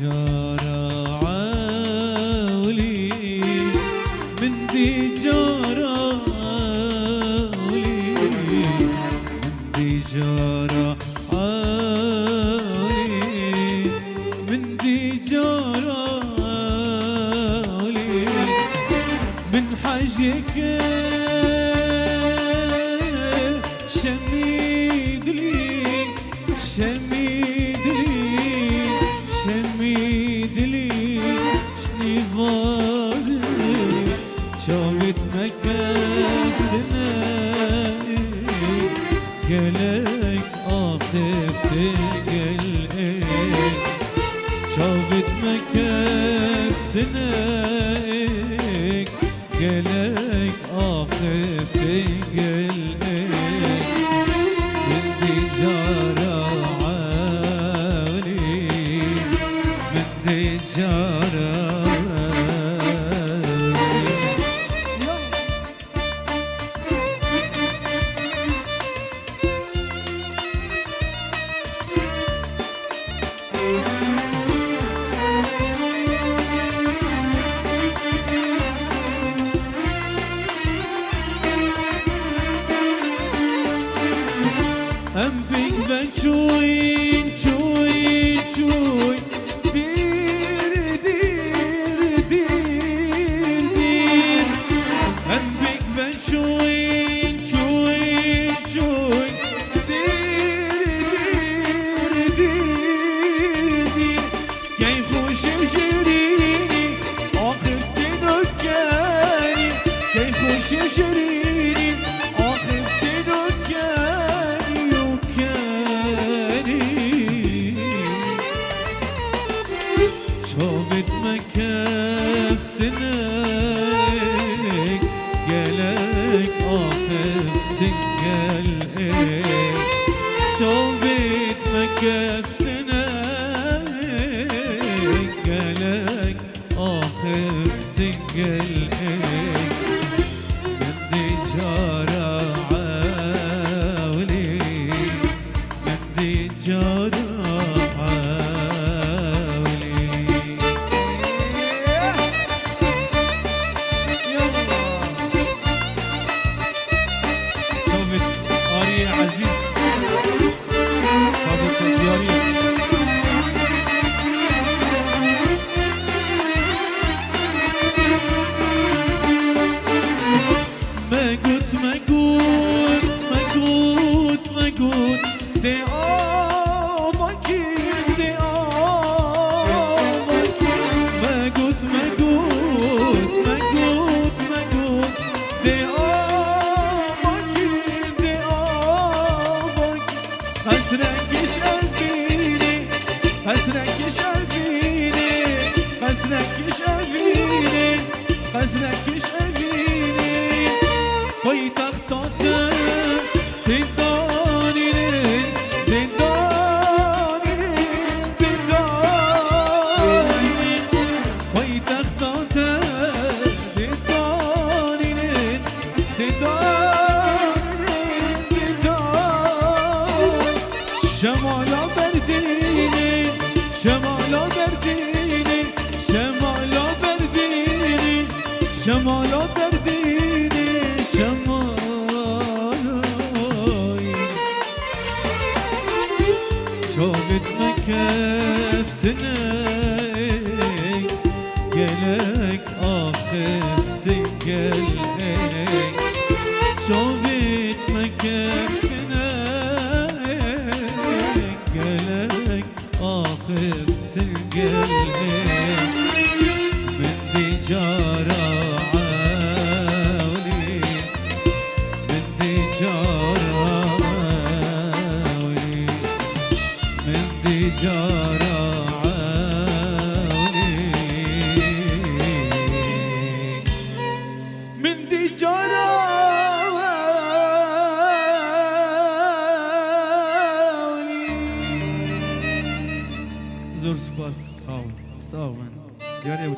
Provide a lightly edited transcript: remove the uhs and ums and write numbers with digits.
جارة عولي من دي جارة عولي من دي جارة عولي من دي جارة عولي من حاجك شميد لي شميد لي شميد لي شني ظالم شوفت مكافتنا قالك اخفت قلقك شوفت مكافتنا قالك اخفت قلقك من دي جارة عولي من دي جارة ام بيك بن شوي شوي شوي دير دير دير دير ام بيك بن شوي شوي شوي دير دير دير دير كي خوش بشريني اخفت دكاني كي خوش بشريني اخفت دكاني شوفت مكافتنا قالك اخفت قلقك شوفت مكافتنا قالك اخفت قلقك من دي جارة عولي من دي جارة عزيز صادق الدياري ما قلت ما قلت ما قلت ما قلت دي آماكين دي آماكين ما قلت ما قلت ما قلت ما قلت دي حسنكش قلبيني حسنكش قلبيني حسنكش قلبيني حسنكش قلبيني ويت اخطأت تداني تداني تداني ويت اخطأت تداني تداني شمالا برديني شمالا برديني شمالا برديني شمالا برديني شمالا شوفت مكافتنا قالك اخفت قلقك شوفت مكافتنا قالك اخفت قلقك من دي جارة عولي من دي جارة عولي من دي جارة عولي من دي جارة زور سپاس ساون دیاری ابو